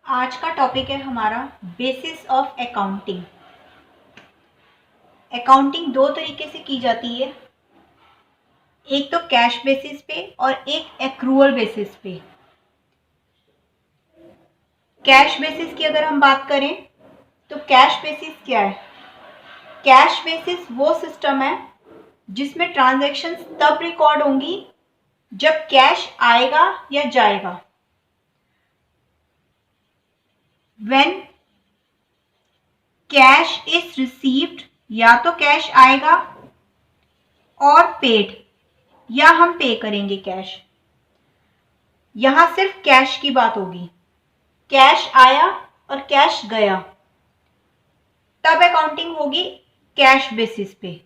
आज का टॉपिक है हमारा बेसिस ऑफ अकाउंटिंग। अकाउंटिंग दो तरीके से की जाती है, एक तो कैश बेसिस पे और एक एक्रूअल बेसिस पे। कैश बेसिस की अगर हम बात करें तो कैश बेसिस क्या है? कैश बेसिस वो सिस्टम है जिसमें ट्रांजैक्शंस तब रिकॉर्ड होंगी जब कैश आएगा या जाएगा। When कैश इज रिसीव्ड, या तो कैश आएगा और पेड, या हम पे करेंगे कैश। यहां सिर्फ कैश की बात होगी। कैश आया और कैश गया तब अकाउंटिंग होगी कैश बेसिस पे।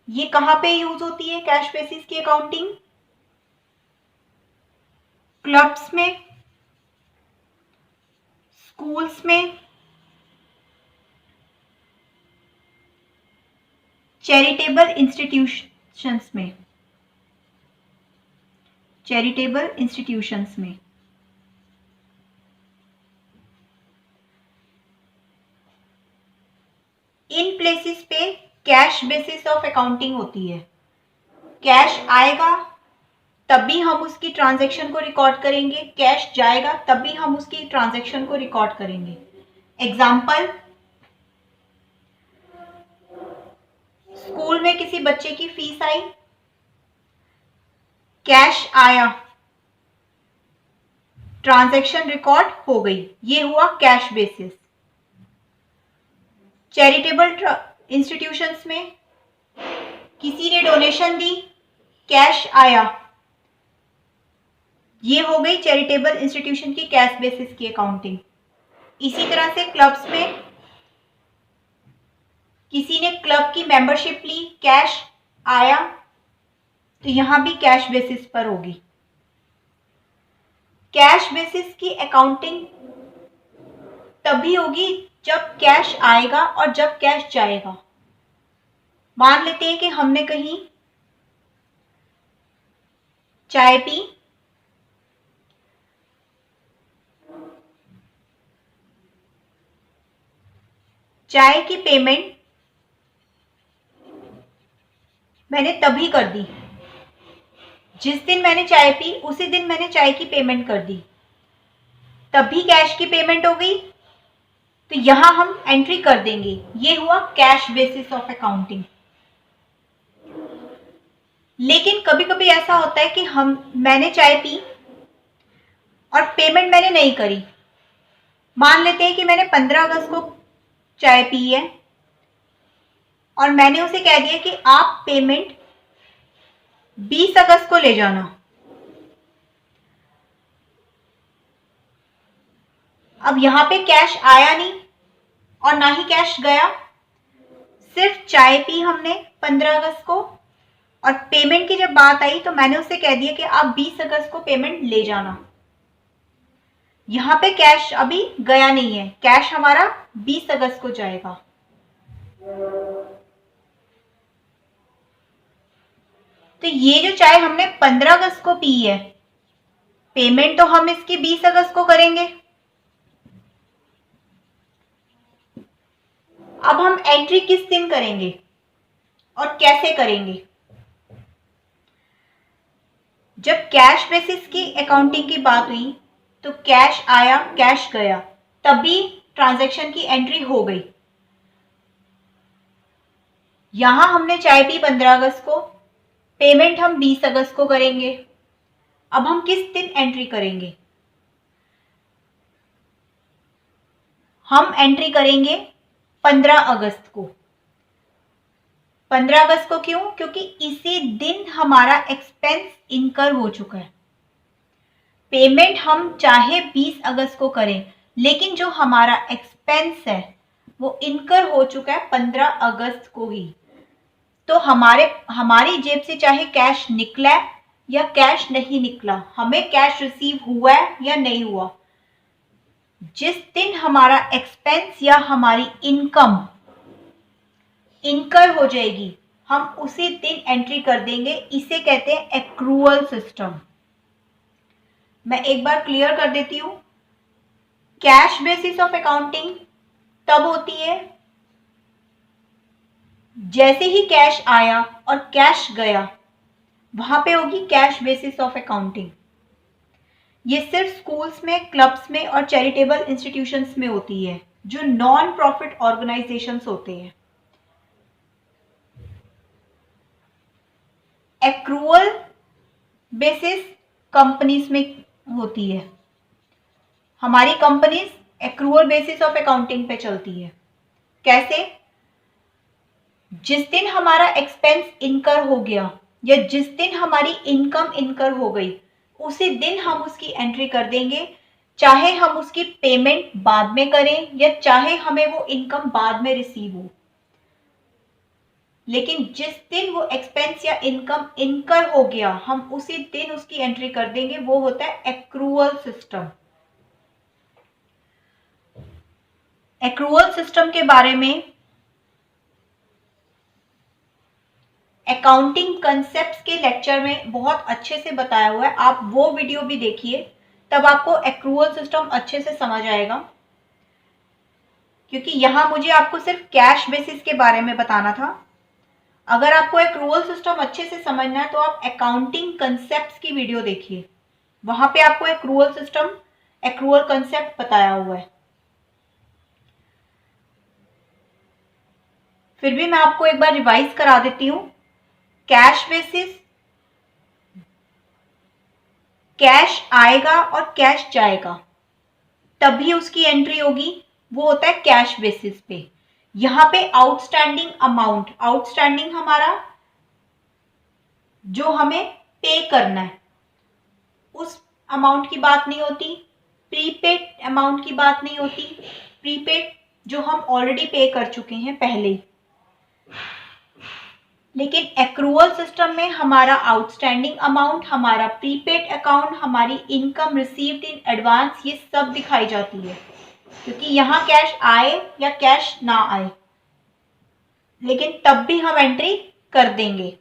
ये कहां पे यूज होती है कैश बेसिस की अकाउंटिंग? क्लब्स में, स्कूल्स में, चैरिटेबल इंस्टीट्यूशंस में। चैरिटेबल इंस्टीट्यूशंस में इन प्लेसेस पे कैश बेसिस ऑफ अकाउंटिंग होती है। कैश आएगा तभी हम उसकी ट्रांजैक्शन को रिकॉर्ड करेंगे, कैश जाएगा तभी हम उसकी ट्रांजैक्शन को रिकॉर्ड करेंगे। एग्जाम्पल, स्कूल में किसी बच्चे की फीस आई, कैश आया, ट्रांजैक्शन रिकॉर्ड हो गई, ये हुआ कैश बेसिस। चैरिटेबल इंस्टीट्यूशंस में किसी ने डोनेशन दी, कैश आया, ये हो गई चैरिटेबल इंस्टीट्यूशन की कैश बेसिस की अकाउंटिंग। इसी तरह से क्लब्स में किसी ने क्लब की मेंबरशिप ली, कैश आया, तो यहां भी कैश बेसिस पर होगी। कैश बेसिस की अकाउंटिंग तभी होगी जब कैश आएगा और जब कैश जाएगा। मान लेते हैं कि हमने कहीं चाय पी, चाय की पेमेंट मैंने तभी कर दी, जिस दिन मैंने चाय पी उसी दिन मैंने चाय की पेमेंट कर दी, तभी कैश की पेमेंट हो गई, तो यहां हम एंट्री कर देंगे। ये हुआ कैश बेसिस ऑफ अकाउंटिंग। लेकिन कभी कभी ऐसा होता है कि मैंने चाय पी और पेमेंट मैंने नहीं करी। मान लेते हैं कि मैंने 15 अगस्त को चाय पी है और मैंने उसे कह दिया कि आप पेमेंट 20 अगस्त को ले जाना। अब यहां पे कैश आया नहीं और ना ही कैश गया, सिर्फ चाय पी हमने 15 अगस्त को और पेमेंट की जब बात आई तो मैंने उसे कह दिया कि आप 20 अगस्त को पेमेंट ले जाना। यहां पे कैश अभी गया नहीं है, कैश हमारा 20 अगस्त को जाएगा। तो ये जो चाय हमने 15 अगस्त को पी है, पेमेंट तो हम इसकी 20 अगस्त को करेंगे। अब हम एंट्री किस दिन करेंगे और कैसे करेंगे? जब कैश बेसिस की अकाउंटिंग की बात हुई तो कैश आया, कैश गया, तभी ट्रांजैक्शन की एंट्री हो गई। यहां हमने चाय पी 15 अगस्त को, पेमेंट हम 20 अगस्त को करेंगे। अब हम किस दिन एंट्री करेंगे? हम एंट्री करेंगे 15 अगस्त को। 15 अगस्त को क्यों? क्योंकि इसी दिन हमारा एक्सपेंस इनकर हो चुका है। पेमेंट हम चाहे 20 अगस्त को करें, लेकिन जो हमारा एक्सपेंस है वो इनकर हो चुका है 15 अगस्त को ही। तो हमारी जेब से चाहे कैश निकला या कैश नहीं निकला, हमें कैश रिसीव हुआ है या नहीं हुआ, जिस दिन हमारा एक्सपेंस या हमारी इनकम इनकर हो जाएगी, हम उसी दिन एंट्री कर देंगे। इसे कहते हैं एक्रूअल सिस्टम। मैं एक बार क्लियर कर देती हूँ। कैश बेसिस ऑफ अकाउंटिंग तब होती है जैसे ही कैश आया और कैश गया, वहां पे होगी कैश बेसिस ऑफ अकाउंटिंग। ये सिर्फ स्कूल्स में, क्लब्स में और चैरिटेबल इंस्टीट्यूशंस में होती है, जो नॉन प्रॉफिट ऑर्गेनाइजेशंस होते हैं। एक्रूअल बेसिस कंपनीज में होती है। हमारी companies accrual basis of accounting पे चलती है। कैसे? जिस दिन हमारा एक्सपेंस इनकर हो गया या जिस दिन हमारी इनकम इनकर हो गई, उसी दिन हम उसकी एंट्री कर देंगे, चाहे हम उसकी पेमेंट बाद में करें या चाहे हमें वो इनकम बाद में रिसीव हो। लेकिन जिस दिन वो एक्सपेंस या इनकम इनकर हो गया, हम उसी दिन उसकी एंट्री कर देंगे। वो होता है एक्रूअल सिस्टम। एक्रूअल सिस्टम के बारे में अकाउंटिंग कंसेप्ट्स के लेक्चर में बहुत अच्छे से बताया हुआ है, आप वो वीडियो भी देखिए, तब आपको एक्रूअल सिस्टम अच्छे से समझ आएगा। क्योंकि यहां मुझे आपको सिर्फ कैश बेसिस के बारे में बताना था। अगर आपको एक्रूअल सिस्टम अच्छे से समझना है तो आप अकाउंटिंग कंसेप्ट्स की वीडियो देखिए, वहां पे आपको एक्रूअल सिस्टम, एक्रूअल कंसेप्ट बताया हुआ है। फिर भी मैं आपको एक बार रिवाइज करा देती हूँ। कैश बेसिस, कैश आएगा और कैश जाएगा, तभी उसकी एंट्री होगी, वो होता है कैश बेसिस पे। यहां पे आउटस्टैंडिंग अमाउंट, आउटस्टैंडिंग हमारा जो हमें पे करना है, उस अमाउंट की बात नहीं होती। प्रीपेड अमाउंट की बात नहीं होती, प्रीपेड जो हम ऑलरेडी पे कर चुके हैं पहले ही। लेकिन एक्रूअल सिस्टम में हमारा आउटस्टैंडिंग अमाउंट, हमारा प्रीपेड अकाउंट, हमारी इनकम रिसीव्ड इन एडवांस, ये सब दिखाई जाती है। क्योंकि यहाँ कैश आए या कैश ना आए, लेकिन तब भी हम एंट्री कर देंगे।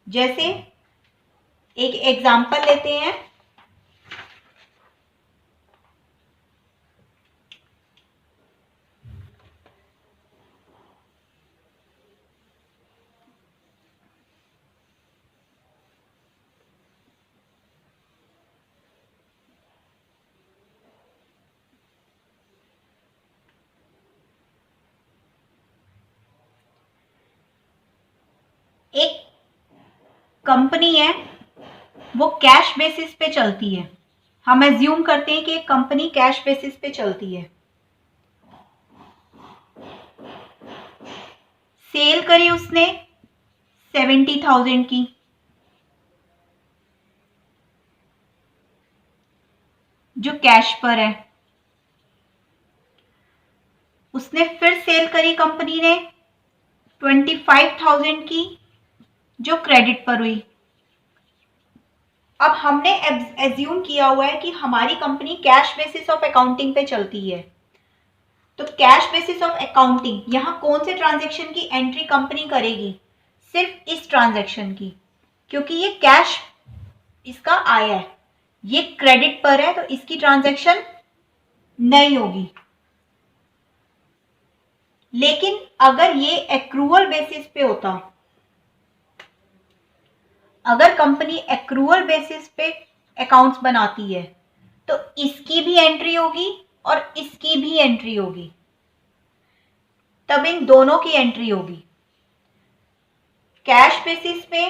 जैसे एक एग्जांपल लेते हैं। एक कंपनी है, वो कैश बेसिस पे चलती है। हम एज्यूम करते हैं कि एक कंपनी कैश बेसिस पे चलती है। सेल करी उसने 70,000 की, जो कैश पर है। उसने फिर सेल करी कंपनी ने 25,000 की, जो क्रेडिट पर हुई। अब हमने एज्यूम किया हुआ है कि हमारी company cash basis of accounting पे चलती है। तो कैश बेसिस ऑफ अकाउंटिंग, यहां कौन से ट्रांजैक्शन की एंट्री कंपनी करेगी? सिर्फ इस ट्रांजैक्शन की, क्योंकि ये कैश इसका आया है, ये क्रेडिट पर है, तो इसकी ट्रांजैक्शन नहीं होगी। लेकिन अगर ये एक्रूअल बेसिस पे होता, अगर कंपनी एक्रूअल बेसिस पे अकाउंट्स बनाती है, तो इसकी भी एंट्री होगी और इसकी भी एंट्री होगी, तब इन दोनों की एंट्री होगी। कैश बेसिस पे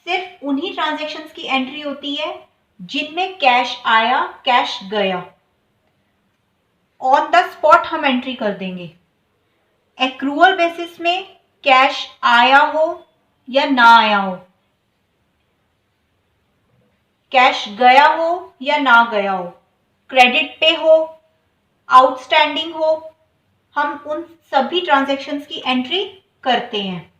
सिर्फ उन्हीं ट्रांजैक्शंस की एंट्री होती है जिनमें कैश आया, कैश गया, ऑन द स्पॉट हम एंट्री कर देंगे। एक्रूअल बेसिस में कैश आया हो या ना आया हो, कैश गया हो या ना गया हो, क्रेडिट पे हो, आउटस्टैंडिंग हो, हम उन सभी ट्रांजैक्शंस की एंट्री करते हैं।